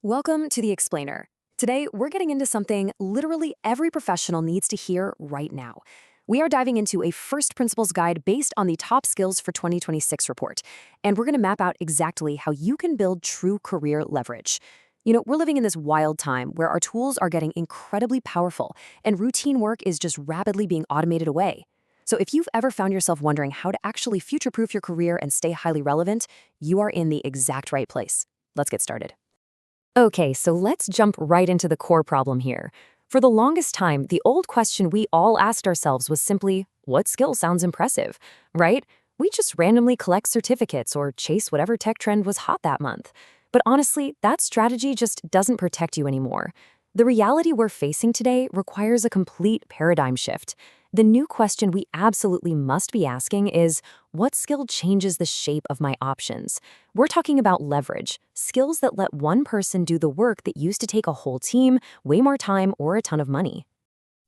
Welcome to The Explainer. Today, we're getting into something literally every professional needs to hear right now. We are diving into a first principles guide based on the top skills for 2026 report, and we're going to map out exactly how you can build true career leverage. We're living in this wild time where our tools are getting incredibly powerful, and routine work is just rapidly being automated away. So if you've ever found yourself wondering how to actually future-proof your career and stay highly relevant, you are in the exact right place. Let's get started. Okay, so let's jump right into the core problem here. For the longest time, the old question we all asked ourselves was simply, what skill sounds impressive, right? We just randomly collect certificates or chase whatever tech trend was hot that month. But honestly, that strategy just doesn't protect you anymore. The reality we're facing today requires a complete paradigm shift. The new question we absolutely must be asking is, what skill changes the shape of my options? We're talking about leverage, skills that let one person do the work that used to take a whole team, way more time, or a ton of money.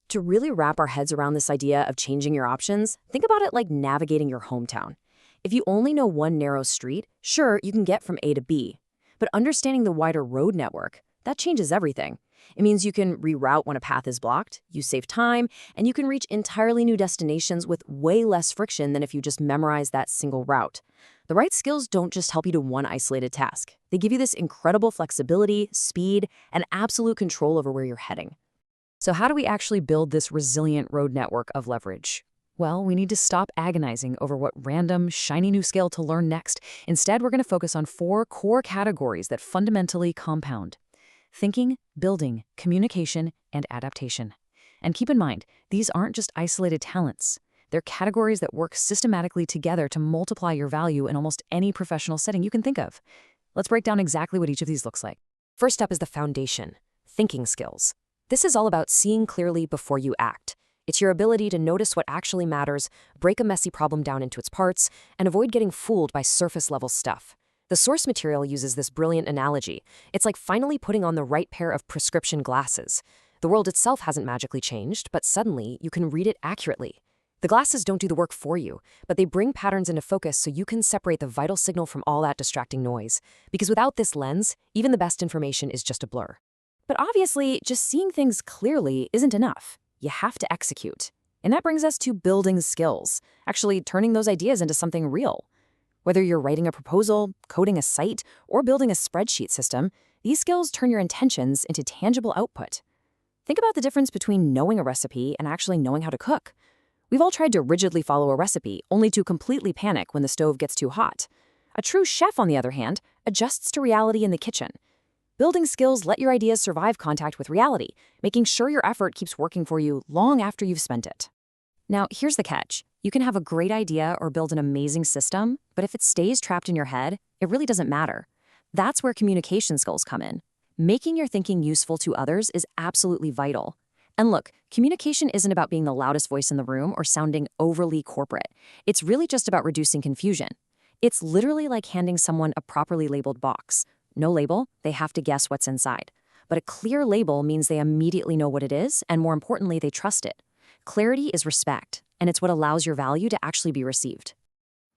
To really wrap our heads around this idea of changing your options, think about it like navigating your hometown. If you only know one narrow street, sure, you can get from A to B. But understanding the wider road network, that changes everything. It means you can reroute when a path is blocked, you save time, and you can reach entirely new destinations with way less friction than if you just memorize that single route. The right skills don't just help you to one isolated task. They give you this incredible flexibility, speed, and absolute control over where you're heading. So how do we actually build this resilient road network of leverage? Well, we need to stop agonizing over what random, shiny new skill to learn next. Instead, we're going to focus on 4 core categories that fundamentally compound: thinking, building, communication, and adaptation. And keep in mind, these aren't just isolated talents. They're categories that work systematically together to multiply your value in almost any professional setting you can think of. Let's break down exactly what each of these looks like. First up is the foundation, thinking skills. This is all about seeing clearly before you act. It's your ability to notice what actually matters, break a messy problem down into its parts, and avoid getting fooled by surface-level stuff. The source material uses this brilliant analogy. It's like finally putting on the right pair of prescription glasses. The world itself hasn't magically changed, but suddenly you can read it accurately. The glasses don't do the work for you, but they bring patterns into focus so you can separate the vital signal from all that distracting noise. Because without this lens, even the best information is just a blur. But obviously, just seeing things clearly isn't enough. You have to execute. And that brings us to building skills, actually turning those ideas into something real. Whether you're writing a proposal, coding a site, or building a spreadsheet system, these skills turn your intentions into tangible output. Think about the difference between knowing a recipe and actually knowing how to cook. We've all tried to rigidly follow a recipe, only to completely panic when the stove gets too hot. A true chef, on the other hand, adjusts to reality in the kitchen. Building skills let your ideas survive contact with reality, making sure your effort keeps working for you long after you've spent it. Now, here's the catch. You can have a great idea or build an amazing system, but if it stays trapped in your head, it really doesn't matter. That's where communication skills come in. Making your thinking useful to others is absolutely vital. And look, communication isn't about being the loudest voice in the room or sounding overly corporate. It's really just about reducing confusion. It's literally like handing someone a properly labeled box. No label, they have to guess what's inside. But a clear label means they immediately know what it is, and more importantly, they trust it. Clarity is respect, and it's what allows your value to actually be received.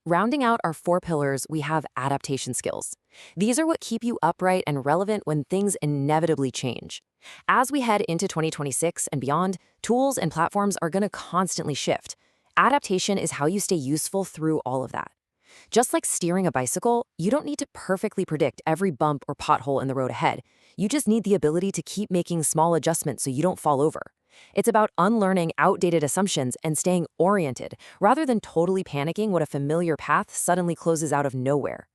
Rounding out our 4 pillars, we have adaptation skills. These are what keep you upright and relevant when things inevitably change. As we head into 2026 and beyond, tools and platforms are going to constantly shift. Adaptation is how you stay useful through all of that. Just like steering a bicycle, you don't need to perfectly predict every bump or pothole in the road ahead. You just need the ability to keep making small adjustments so you don't fall over. It's about unlearning outdated assumptions and staying oriented, rather than totally panicking when a familiar path suddenly closes out of nowhere.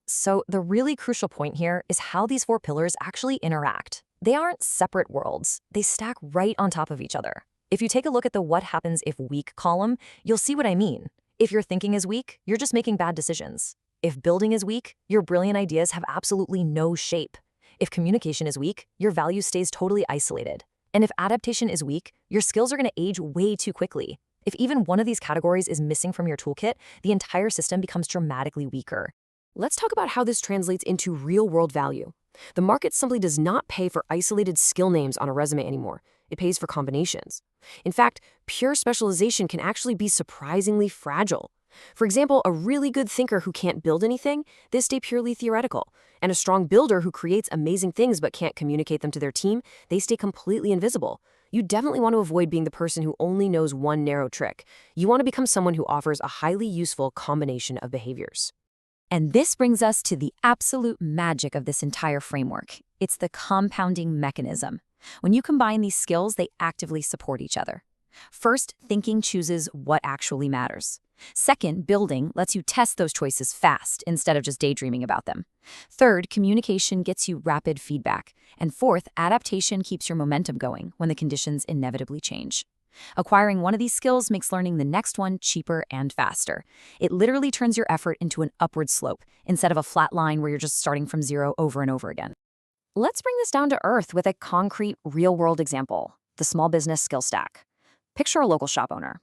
So the really crucial point here is how these 4 pillars actually interact. They aren't separate worlds. They stack right on top of each other. If you take a look at the what happens if weak column, you'll see what I mean. If your thinking is weak, you're just making bad decisions. If building is weak, your brilliant ideas have absolutely no shape. If communication is weak, your value stays totally isolated. And if adaptation is weak, your skills are going to age way too quickly. If even one of these categories is missing from your toolkit, the entire system becomes dramatically weaker. Let's talk about how this translates into real-world value. The market simply does not pay for isolated skill names on a resume anymore. It pays for combinations. In fact, pure specialization can actually be surprisingly fragile. For example, a really good thinker who can't build anything, they stay purely theoretical. And a strong builder who creates amazing things but can't communicate them to their team, they stay completely invisible. You definitely want to avoid being the person who only knows one narrow trick. You want to become someone who offers a highly useful combination of behaviors. And this brings us to the absolute magic of this entire framework. It's the compounding mechanism. When you combine these skills, they actively support each other. First, thinking chooses what actually matters. Second, building lets you test those choices fast instead of just daydreaming about them. Third, communication gets you rapid feedback. And fourth, adaptation keeps your momentum going when the conditions inevitably change. Acquiring one of these skills makes learning the next one cheaper and faster. It literally turns your effort into an upward slope instead of a flat line where you're just starting from zero over and over again. Let's bring this down to earth with a concrete, real-world example, the small business skill stack. Picture a local shop owner.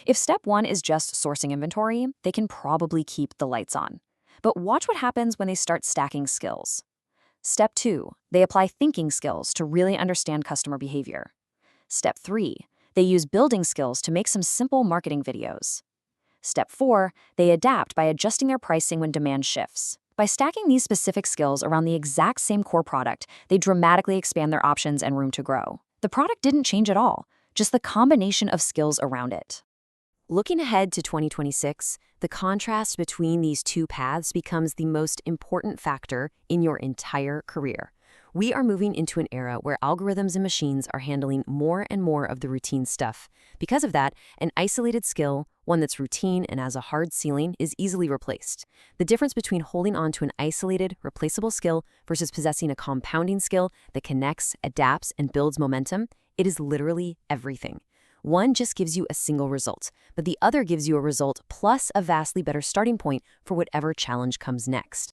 If step one is just sourcing inventory, they can probably keep the lights on. But watch what happens when they start stacking skills. Step two, they apply thinking skills to really understand customer behavior. Step three, they use building skills to make some simple marketing videos. Step four, they adapt by adjusting their pricing when demand shifts. By stacking these specific skills around the exact same core product, they dramatically expand their options and room to grow. The product didn't change at all, just the combination of skills around it. Looking ahead to 2026, the contrast between these two paths becomes the most important factor in your entire career. We are moving into an era where algorithms and machines are handling more and more of the routine stuff. Because of that, an isolated skill, one that's routine and has a hard ceiling, is easily replaced. The difference between holding on to an isolated, replaceable skill versus possessing a compounding skill that connects, adapts, and builds momentum, it is literally everything. One just gives you a single result, but the other gives you a result plus a vastly better starting point for whatever challenge comes next.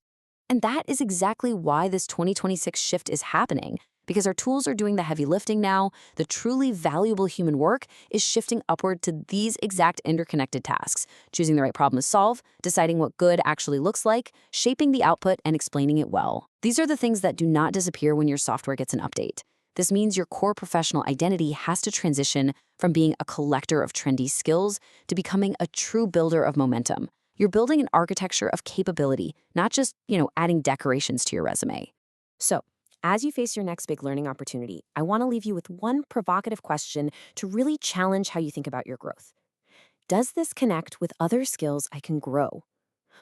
And that is exactly why this 2026 shift is happening, because our tools are doing the heavy lifting now. The truly valuable human work is shifting upward to these exact interconnected tasks, choosing the right problem to solve, deciding what good actually looks like, shaping the output, and explaining it well. These are the things that do not disappear when your software gets an update. This means your core professional identity has to transition from being a collector of trendy skills to becoming a true builder of momentum. You're building an architecture of capability, not just, adding decorations to your resume. So, as you face your next big learning opportunity, I want to leave you with one provocative question to really challenge how you think about your growth. Does this connect with other skills I can grow?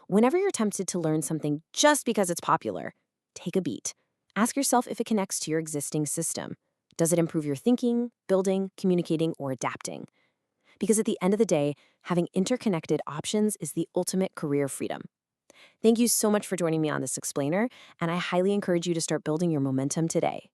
Whenever you're tempted to learn something just because it's popular, take a beat. Ask yourself if it connects to your existing system. Does it improve your thinking, building, communicating, or adapting? Because at the end of the day, having interconnected options is the ultimate career freedom. Thank you so much for joining me on this explainer, and I highly encourage you to start building your momentum today.